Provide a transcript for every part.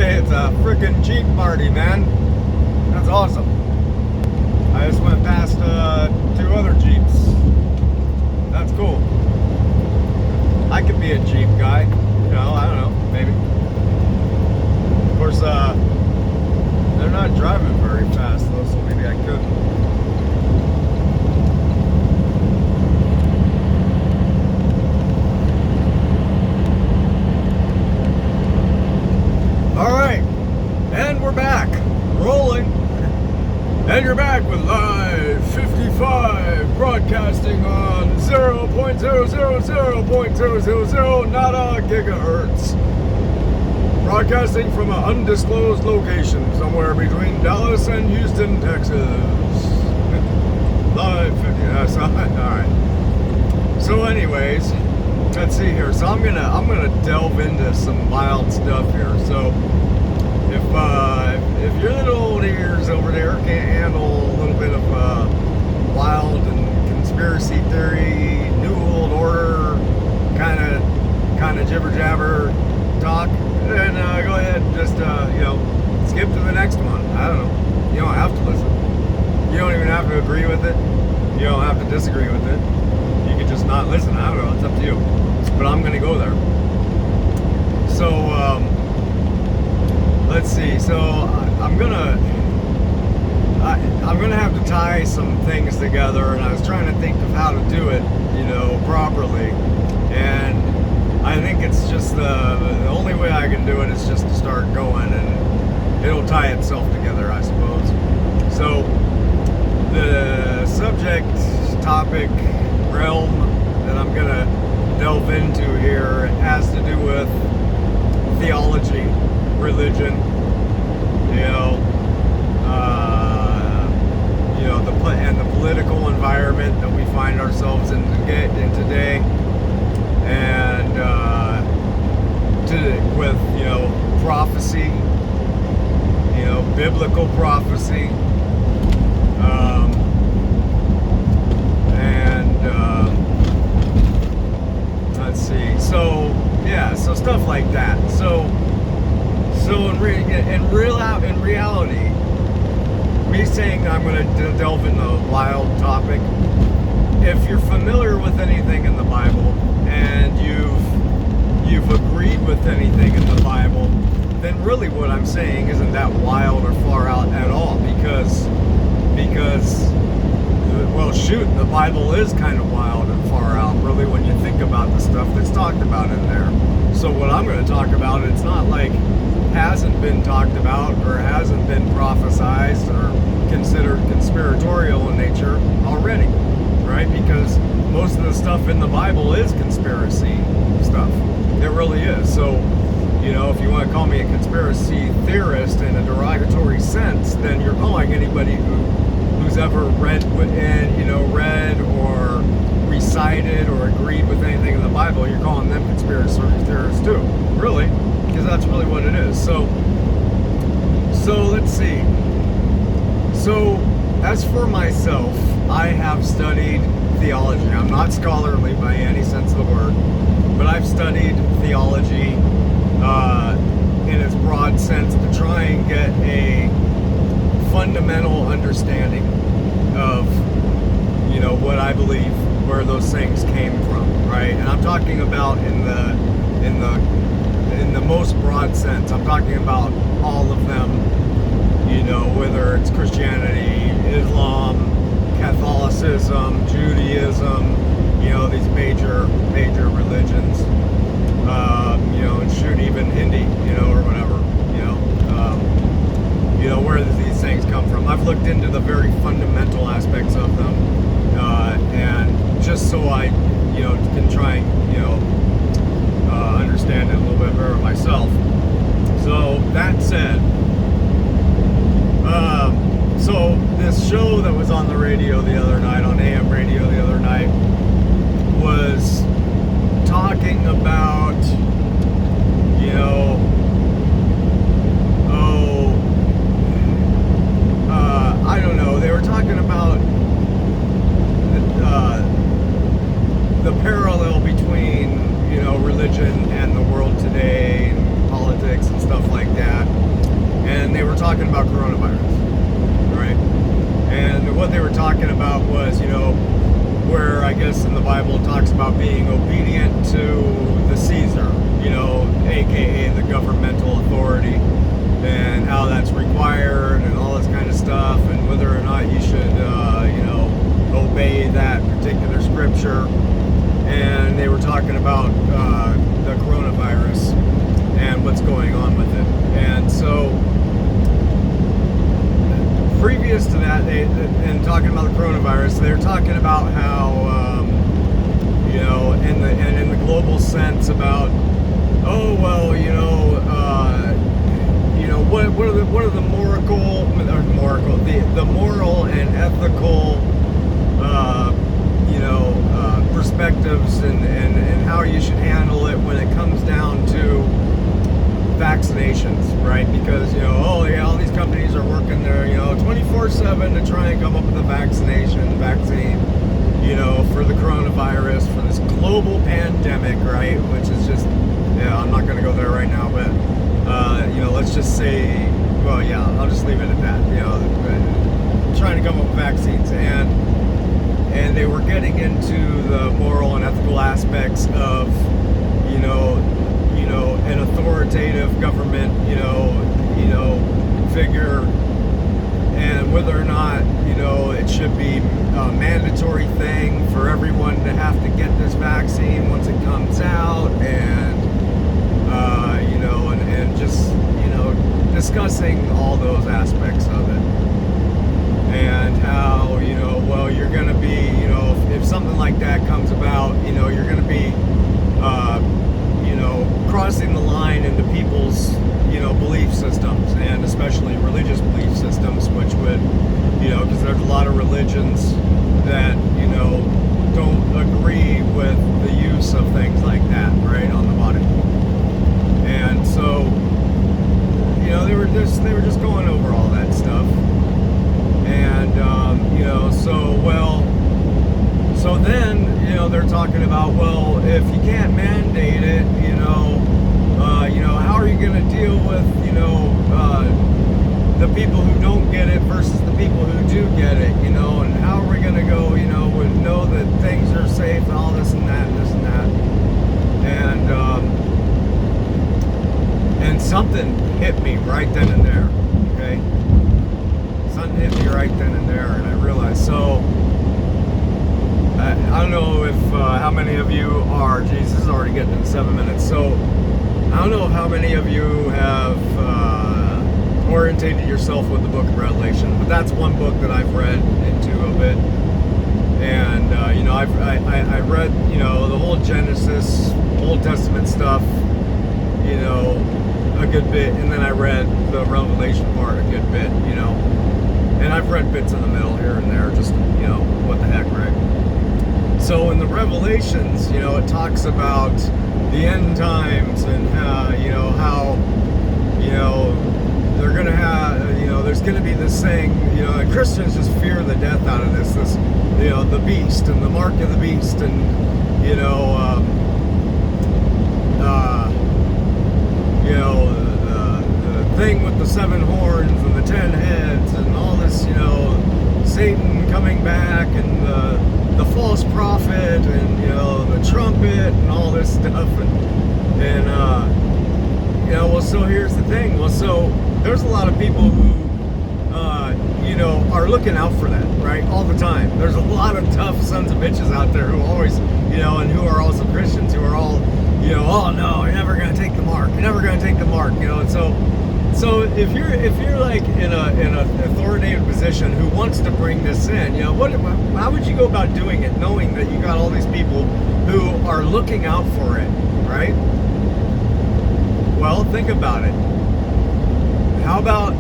Hey, it's a freaking Jeep party, man. That's awesome. I just went past 2 other Jeeps. That's cool. I could be a Jeep guy. You know, I don't know, maybe. Of course, they're not driving very fast though, so maybe I could. Alright, and we're back. Rolling. And you're back with Live 55, broadcasting on 0.000.000, not a gigahertz. Broadcasting from an undisclosed location somewhere between Dallas and Houston, Texas. Live 50, that's alright. So anyways, let's see here. So I'm gonna delve into some wild stuff here. So if your little old ears over there can't handle a little bit of wild and conspiracy theory, new world order kind of jibber jabber talk, then go ahead and just skip to the next one. I don't know. You don't have to listen. You don't even have to agree with it. You don't have to disagree with it. You can just not listen. I don't know. It's up to you. But I'm gonna go there. So let's see. So I'm gonna have to tie some things together, and I was trying to think of how to do it, properly. And I think it's just the only way I can do it is just to start going, and it'll tie itself together, I suppose. So the subject, topic, realm that I'm gonna delve into here has to do with theology, religion, and the political environment that we find ourselves in today, and with prophecy, biblical prophecy, let's see. So stuff like that. So in reality, me saying I'm going to delve into a wild topic. If you're familiar with anything in the Bible and you've agreed with anything in the Bible, then really what I'm saying isn't that wild or far out at all, because well, shoot, the Bible is kind of wild and far out, really, when you think about the stuff that's talked about in there. So what I'm going to talk about, it's not like hasn't been talked about or hasn't been prophesized or considered conspiratorial in nature already, right? Because most of the stuff in the Bible is conspiracy stuff. It really is. So, if you want to call me a conspiracy theorist in a derogatory sense, then you're calling anybody who's ever read or recited or agreed with anything in the Bible, you're calling them conspiracy theorists too, really, because that's really what it is. So let's see. So as for myself, I have studied theology. I'm not scholarly by any sense of the word, but I've studied theology in its broad sense to try and get a fundamental understanding of what I believe, where those things came from, right? And I'm talking about in the most broad sense. I'm talking about all of them, whether it's Christianity, Islam, Catholicism, Judaism, these major religions, and shoot, even Hindi, or whatever, where these things come from. I've looked into the very fundamental aspects of them, and just so I, can try and, understand it a little bit better myself. So that said, so this show that was on the radio the other night, on AM radio the other night, was talking about, talking about coronavirus, right? And what they were talking about was, where I guess in the Bible it talks about being obedient to the Caesar, aka the governmental authority, and how that's required and all this kind of stuff, and whether or not you should, obey that particular scripture. And they were talking about the coronavirus and what's going on with it. And so previous to that, and talking about the coronavirus, they're talking about how, in the global sense about, what are the moral and ethical, perspectives and how you should handle it when it comes down to vaccinations, right? Because, all these companies are working there, 24/7 to try and come up with a vaccine, for the coronavirus, for this global pandemic, right? Which is just, I'm not going to go there right now, but, let's just say, I'll just leave it at that, trying to come up with vaccines. And they were getting into the moral and ethical aspects of, an authoritative government, figure, and whether or not, it should be a mandatory thing for everyone to have to get this vaccine once it comes out, and just, discussing all those aspects of it. And how, you're going to be, if something like that comes about, you're going to be, crossing the line into people's, belief systems, and especially religious belief systems, which would, because there's a lot of religions that, don't agree with the use of things like that, right, on the body. And so, they were just going over all that stuff. And, so then, they're talking about, if you can't mandate it, how are you going to deal with, the people who don't get it versus the people who do get it, and how are we going to go, and know that things are safe and all this and that and this and that. And something hit me right then and there, okay? Something hit me right then and there, and I realized, so, I don't know if, how many of you are, this is already getting in 7 minutes, so, I don't know how many of you have orientated yourself with the book of Revelation, but that's one book that I've read into a bit. And, I read, the whole Genesis, Old Testament stuff, a good bit, and then I read the Revelation part a good bit, and I've read bits in the middle here and there, just, what the heck, right? So in the Revelations, it talks about the end times and how they're going to have, there's going to be this thing, and Christians just fear the death out of this, the beast and the mark of the beast, and, the thing with the 7 horns and the 10 heads and all this, Satan coming back and the false prophet and, the trumpet and all this stuff. So here's the thing. So there's a lot of people who, are looking out for that, right? All the time. There's a lot of tough sons of bitches out there who always, and who are also Christians who are all, oh no, you're never going to take the mark. You're never going to take the mark, and so if you're like in an authoritative position who wants to bring this in, how would you go about doing it, knowing that you got all these people who are looking out for it, right? Well, think about it. How about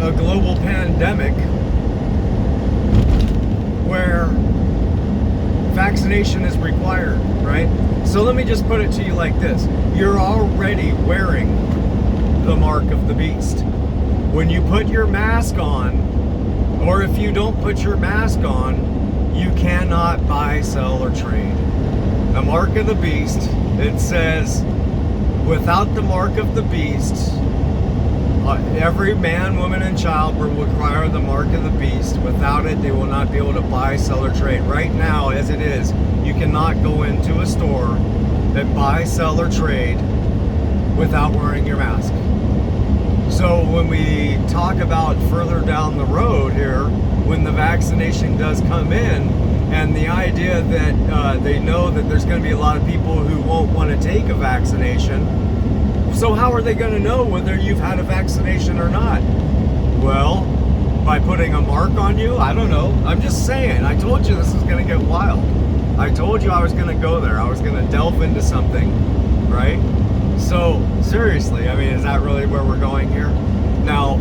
a global pandemic where vaccination is required, right? So let me just put it to you like this. You're already wearing the mark of the beast. When you put your mask on, or if you don't put your mask on, you cannot buy, sell, or trade. The mark of the beast, it says, without the mark of the beast, every man, woman, and child will require the mark of the beast. Without it, they will not be able to buy, sell, or trade. Right now, as it is, you cannot go into a store and buy, sell, or trade without wearing your mask. So when we talk about further down the road here, when the vaccination does come in, and the idea that they know that there's going to be a lot of people who won't want to take a vaccination, so how are they going to know whether you've had a vaccination or not? Well, by putting a mark on you? I don't know. I'm just saying. I told you this is going to get wild. I told you I was going to go there. I was going to delve into something, right? So, seriously, I mean, is that really where we're going here? Now,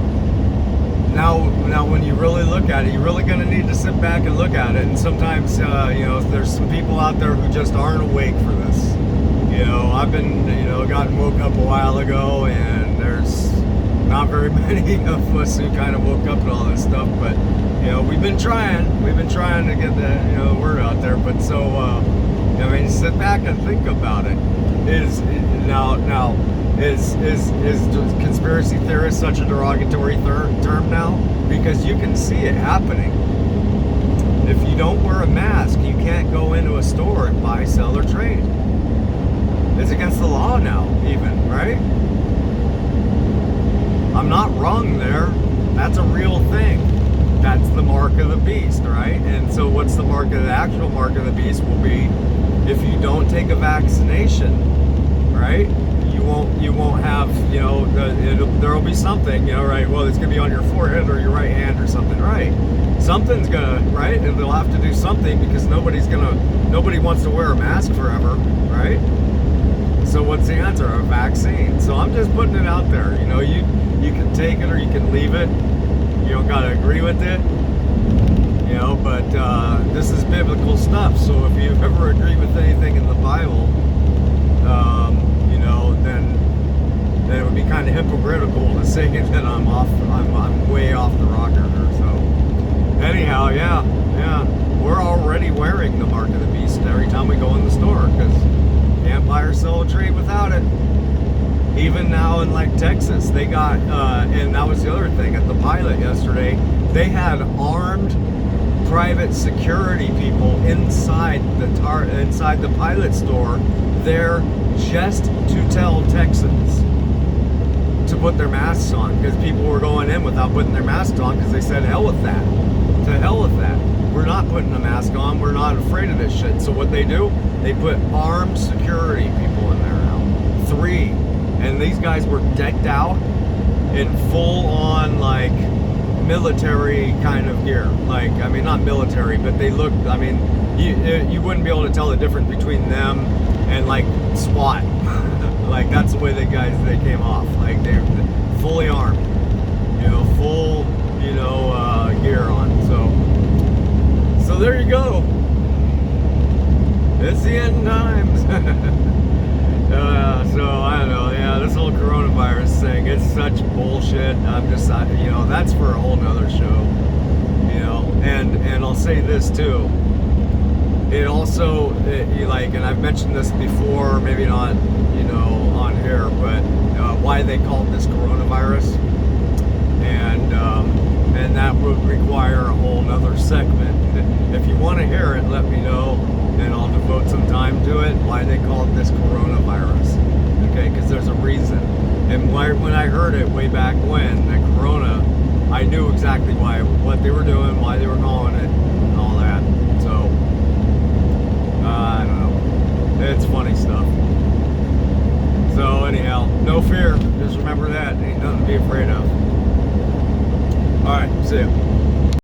when you really look at it, you're really going to need to sit back and look at it. And sometimes, there's some people out there who just aren't awake for this. I've been, gotten woke up a while ago, and there's not very many of us who kind of woke up to all this stuff. But, we've been trying to get the, word out there. But so, sit back and think about it. Is conspiracy theorist such a derogatory term now? Because you can see it happening. If you don't wear a mask, you can't go into a store and buy, sell, or trade. It's against the law now, even, right? I'm not wrong there. That's a real thing. That's the mark of the beast, right? And so what's the actual mark of the beast will be if you don't take a vaccination, right? You won't have, there'll be something, right? Well, it's gonna be on your forehead or your right hand or something, right? Something's gonna, right? And they'll have to do something because nobody wants to wear a mask forever, right? So what's the answer? A vaccine. So I'm just putting it out there. You can take it or you can leave it. You don't gotta agree with it. But this is biblical stuff. So if you've ever agreed with anything in the Bible, then it would be kind of hypocritical to say that I'm way off the rocker here. So anyhow, yeah, we're already wearing the mark of the beast every time we go in the store because can't buy or sell or trade without it. Even now in like Texas, they got, and that was the other thing at the pilot yesterday, they had armed private security people inside the pilot store there just to tell Texans to put their masks on because people were going in without putting their masks on because they said hell with that. To hell with that. We're not putting a mask on. We're not afraid of this shit. So what they do, they put armed security people in there now. 3. And these guys were decked out in full on like military kind of gear. Like, I mean, not military, but they looked, I mean, you wouldn't be able to tell the difference between them and like SWAT. Like that's the way they came off. Like they're fully armed, full, gear on. So there you go. It's the end times. So I don't know. Yeah, this whole coronavirus thing, it's such bullshit. I'm just, that's for a whole nother show. And I'll say this too. It also, and I've mentioned this before, maybe not, on here, but why they called this coronavirus, and that would require a whole nother segment. If you want to hear it, let me know, and I'll devote some time to it. Why they called this coronavirus? Okay, because there's a reason. And when I heard it way back when, that corona, I knew exactly what they were doing, why they were calling it, and all that. So. I don't know. It's funny stuff. So anyhow, no fear. Just remember that. Ain't nothing to be afraid of. Alright, see ya.